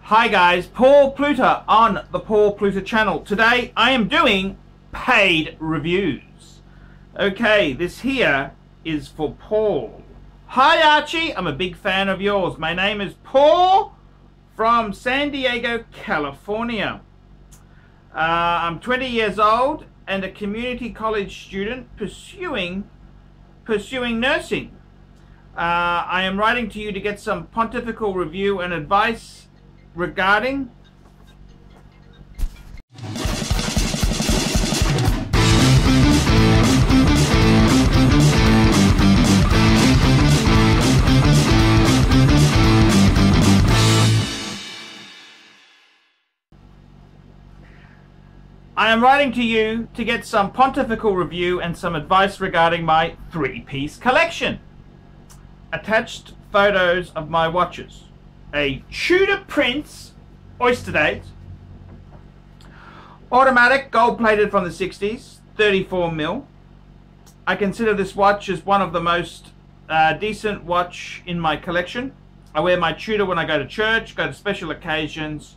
Hi guys, Paul Pluta on the Paul Pluta channel. Today I am doing paid reviews. Okay, this here is for Paul. Hi Archie, I'm a big fan of yours. My name is Paul from San Diego, California. I'm 20 years old and a community college student pursuing nursing. I am writing to you to get some pontifical review and advice regarding my three-piece collection. Attached photos of my watches. A Tudor Prince Oyster Date, automatic, gold-plated from the 60s, 34mm. I consider this watch as one of the most decent watch in my collection. I wear my Tudor when I go to church, go to special occasions,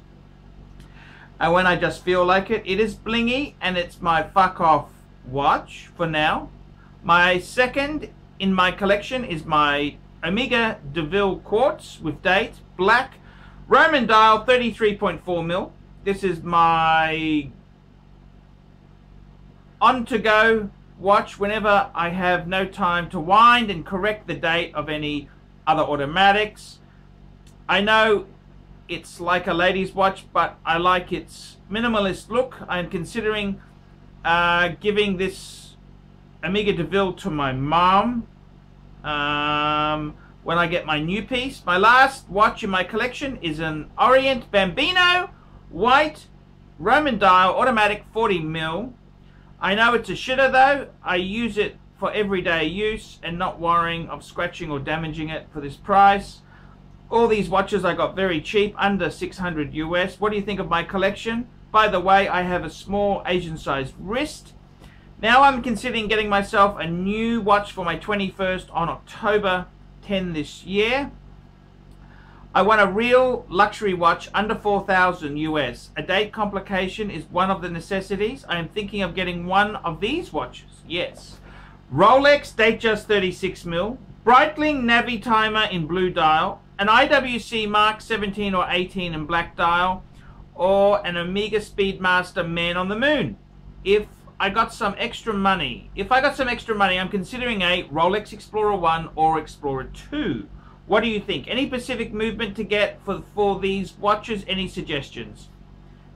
and when I just feel like it. It is blingy, and it's my fuck-off watch for now. My second in my collection is my Omega DeVille quartz with date, black, Roman dial, 33.4mm. This is my on-to-go watch whenever I have no time to wind and correct the date of any other automatics. I know it's like a lady's watch, but I like its minimalist look. I'm considering giving this Omega DeVille to my mom when I get my new piece. My last watch in my collection is an Orient Bambino white Roman dial, automatic, 40mm. I know it's a shitter though. I use it for everyday use and not worrying of scratching or damaging it for this price. All these watches I got very cheap, under 600 US. What do you think of my collection? By the way, I have a small Asian sized wrist. Now I'm considering getting myself a new watch for my 21st on October 10 this year. I want a real luxury watch under 4,000 US. A date complication is one of the necessities. I am thinking of getting one of these watches. Yes. Rolex Datejust 36mm, Breitling Navi timer in blue dial, an IWC Mark 17 or 18 in black dial, or an Omega Speedmaster Man on the Moon. If I got some extra money, I'm considering a Rolex Explorer 1 or Explorer 2. What do you think? Any Pacific movement to get for these watches? Any suggestions?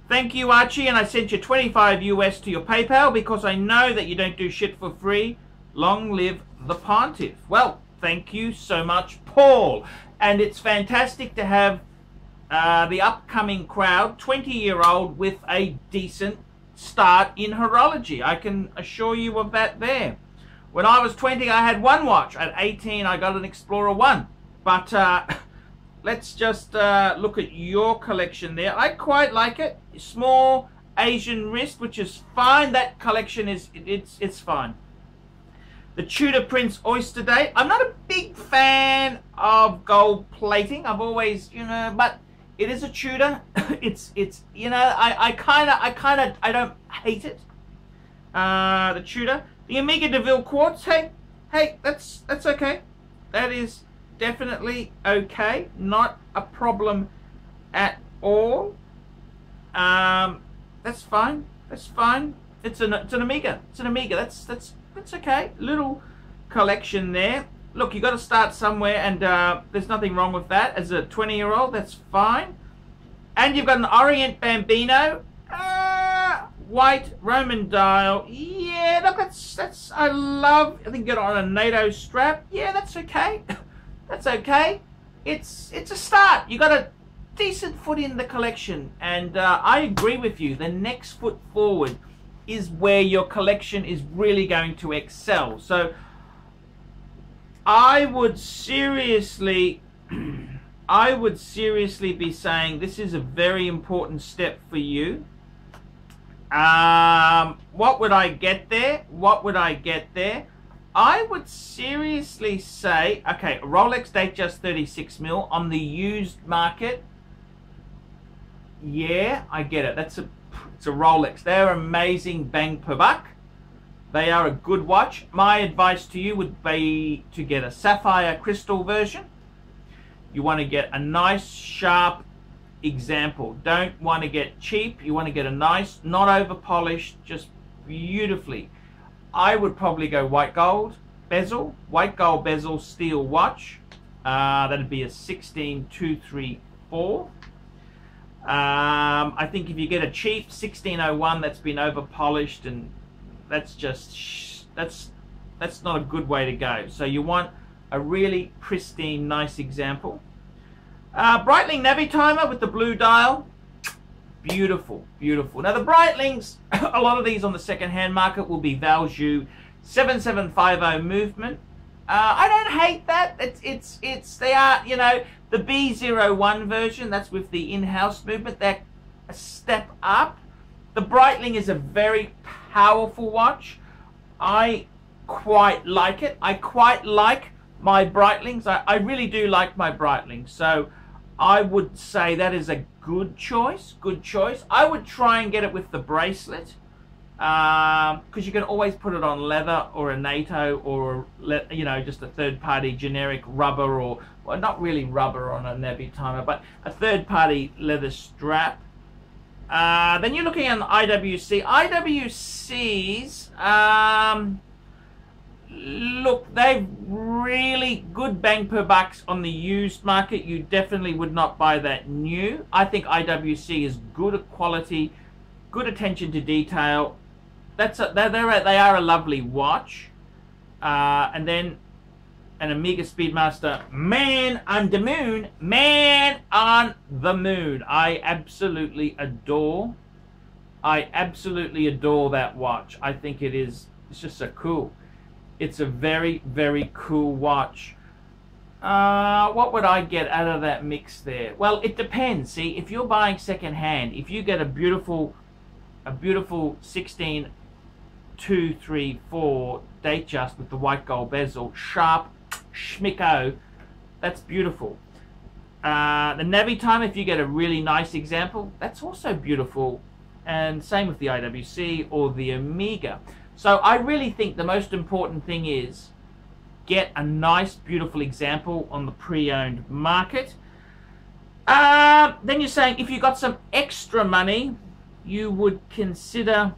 Thank you, Archie, and I sent you 25 US to your PayPal because I know that you don't do shit for free. Long live the Pontiff. Well, thank you so much, Paul. And it's fantastic to have the upcoming crowd, 20-year-old with a decent start in horology. I can assure you of that there. When I was 20, I had one watch. At 18, I got an Explorer 1. But let's just look at your collection there. I quite like it. Small Asian wrist, which is fine. That collection is it's fine. The Tudor Prince Oyster Date. I'm not a big fan of gold plating. I've always, but it is a Tudor. it's I don't hate it. The Tudor, the Omega DeVille quartz. Hey, that's okay. That is definitely okay. Not a problem at all. That's fine. That's fine. It's an Omega. It's an Omega. That's okay. Little collection there. Look, you got to start somewhere, and there's nothing wrong with that. As a 20-year-old, that's fine. And you've got an Orient Bambino, white Roman dial. Yeah, look, that's I think you got it on a NATO strap. Yeah, that's okay. That's okay. It's a start. You got a decent foot in the collection, and I agree with you. The next foot forward is where your collection is really going to excel. So I would seriously be saying this is a very important step for you. What would I get there? I would seriously say, okay, Rolex Datejust 36mm on the used market. yeah, I get it. It's a Rolex. They're amazing bang per buck. They are a good watch. My advice to you would be to get a sapphire crystal version. You want to get a nice sharp example. Don't want to get cheap. You want to get a nice, not over polished, just beautifully. I would probably go white gold bezel steel watch. That'd be a 16234. I think if you get a cheap 1601 that's been over polished, and that's not a good way to go. So you want a really pristine, nice example. Breitling Navi timer with the blue dial, beautiful, beautiful. Now the Breitlings, a lot of these on the second-hand market will be Valjoux 7750 movement. I don't hate that. They are, you know, the B01 version, that's with the in-house movement. They're a step up. The Breitling is a very powerful watch. I quite like it. I quite like my Breitlings. I really do like my Breitlings. So I would say that is a good choice. Good choice. I would try and get it with the bracelet, because you can always put it on leather or a NATO or, you know, just a third-party generic rubber, or, well, not really rubber on a Navi timer, but a third-party leather strap. Then you're looking at an IWC. IWCs, look, they've really good bang per bucks on the used market. You definitely would not buy that new. I think IWC is good quality, good attention to detail. They are a lovely watch. And then an Omega Speedmaster, man on the moon, man on the moon. I absolutely adore that watch. I think it's just so cool. It's a very, very cool watch. What would I get out of that mix there? Well, it depends. See, if you're buying second hand, if you get a beautiful 16234 Datejust with the white gold bezel, sharp, schmicko, that's beautiful. The Navi time, if you get a really nice example, that's also beautiful. And same with the IWC or the Omega. So I really think the most important thing is get a nice, beautiful example on the pre-owned market. Then you're saying if you got some extra money, you would consider.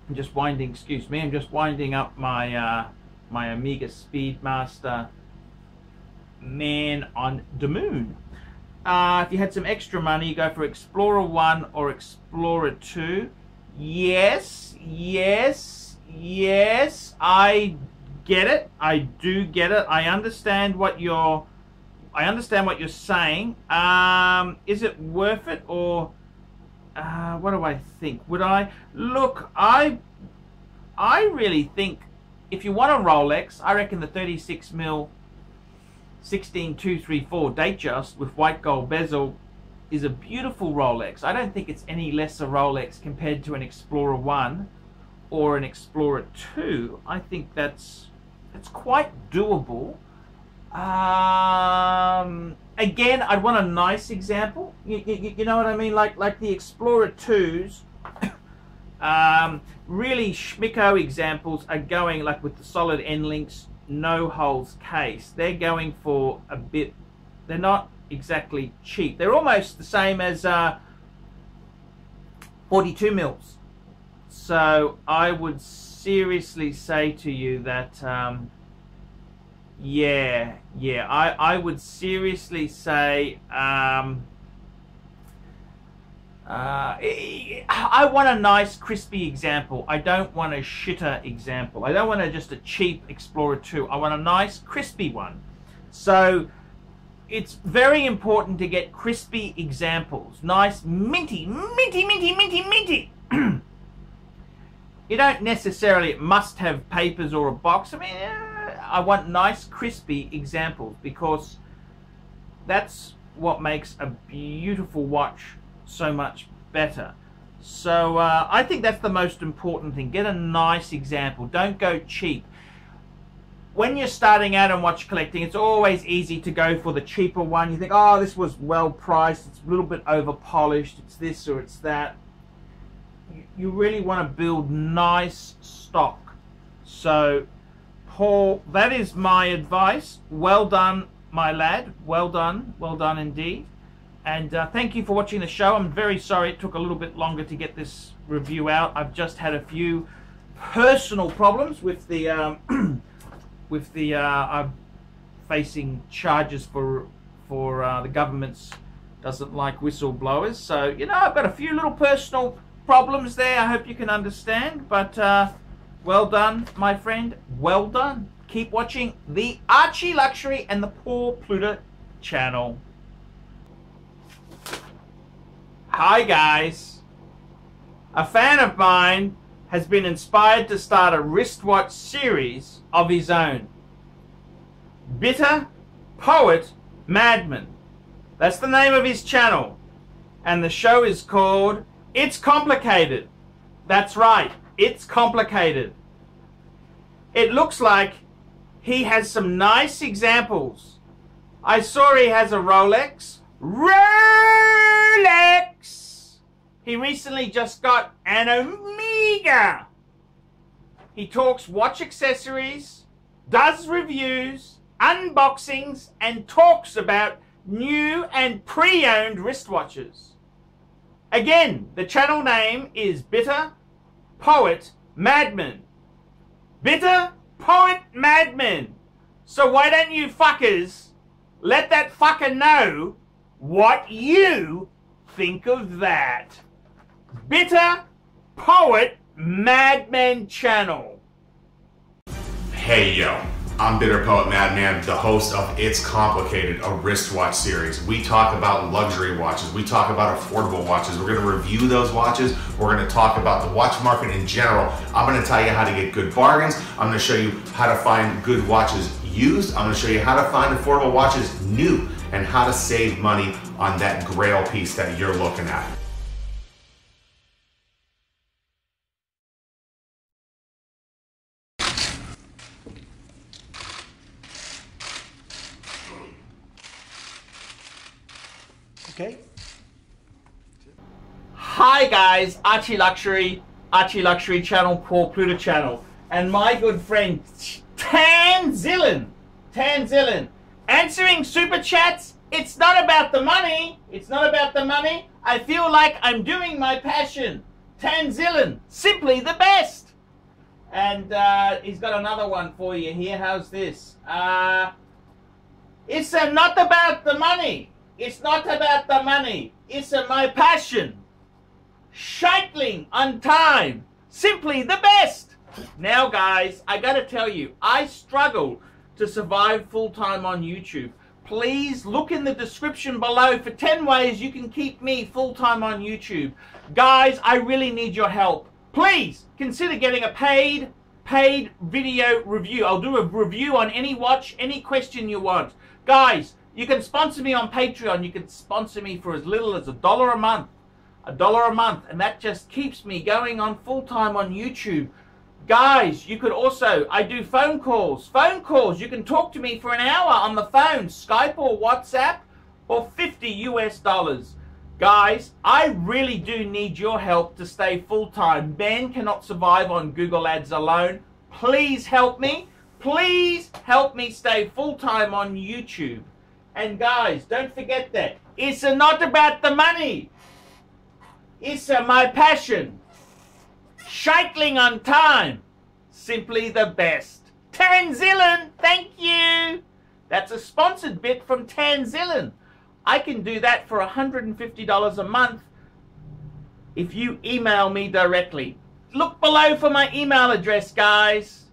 I'm just winding up my my Omega Speedmaster man on the moon. If you had some extra money, you go for Explorer 1 or Explorer 2. Yes, I get it. I do get it. I understand what you're saying. Is it worth it, or what do I think? Would I look? I really think if you want a Rolex, I reckon the 36mm 16234 Datejust with white gold bezel is a beautiful Rolex. I don't think it's any less a Rolex compared to an Explorer 1 or an Explorer 2. I think that's quite doable. Again, I'd want a nice example. You know what I mean? Like the Explorer 2s, really schmicko examples are going like with the solid end links, no holes case. They're going for a bit. They're not exactly cheap. They're almost the same as 42 mils. So I would seriously say to you that I would seriously say I want a nice crispy example. I don't want a shitter example. I don't want just a cheap Explorer 2. I want a nice crispy one. So it's very important to get crispy examples. Nice minty. You don't necessarily must have papers or a box. I mean, I want nice crispy examples, because that's what makes a beautiful watch so much better. So I think that's the most important thing. Get a nice example. Don't go cheap. when you're starting out and watch collecting, it's always easy to go for the cheaper one. You think, oh, this was well priced, it's a little bit over polished, it's this or it's that. You really want to build nice stock. So, Paul, that is my advice. Well done, my lad. Well done indeed. And thank you for watching the show. I'm very sorry it took a little bit longer to get this review out. I've just had a few personal problems with the I'm facing charges for the government's doesn't like whistleblowers. So, you know, I've got a few little personal problems there. I hope you can understand. But well done, my friend. Well done. Keep watching the Archie Luxury and the Poor Pluta channel. Hi guys. A fan of mine has been inspired to start a wristwatch series of his own. Bitter Poet Madman. That's the name of his channel. And the show is called It's Complicated. That's right, it's complicated. It looks like he has some nice examples. I saw he has a Rolex. He recently just got an Omega. He talks watch accessories, does reviews, unboxings, and talks about new and pre-owned wristwatches. Again, the channel name is Bitter Poet Madman. Bitter Poet Madman. So why don't you fuckers let that fucker know what you think of that? Bitter Poet Madman channel. Hey yo, I'm Bitter Poet Madman, the host of It's Complicated, a wristwatch series. We talk about luxury watches, we talk about affordable watches, we're going to review those watches, we're going to talk about the watch market in general. I'm going to tell you how to get good bargains, I'm going to show you how to find good watches used, I'm going to show you how to find affordable watches new, and how to save money on that grail piece that you're looking at. Okay. Hi guys, Archie Luxury channel, Poor Pluta channel, and my good friend Tanzillin, answering super chats. It's not about the money. It's not about the money. I feel like I'm doing my passion. Tanzillin, simply the best. And he's got another one for you here. How's this? It's not about the money. It's not about the money. It's my passion. Shitling on time. Simply the best. Now, guys, I gotta tell you, I struggle to survive full-time on YouTube. Please look in the description below for 10 ways you can keep me full-time on YouTube. Guys, I really need your help. Please consider getting a paid video review. I'll do a review on any watch, any question you want. Guys, you can sponsor me on Patreon. You can sponsor me for as little as $1 a month. $1 a month. And that just keeps me going on full-time on YouTube. Guys, you could also, I do phone calls. You can talk to me for an hour on the phone, Skype or WhatsApp, for $50 US. Guys, I really do need your help to stay full-time. Ben cannot survive on Google Ads alone. Please help me. Please help me stay full-time on YouTube. And guys, don't forget that. It's not about the money. It's my passion. Shitling on time. Simply the best. Tanzillin, thank you. That's a sponsored bit from Tanzillin. I can do that for $150 a month if you email me directly. Look below for my email address, guys.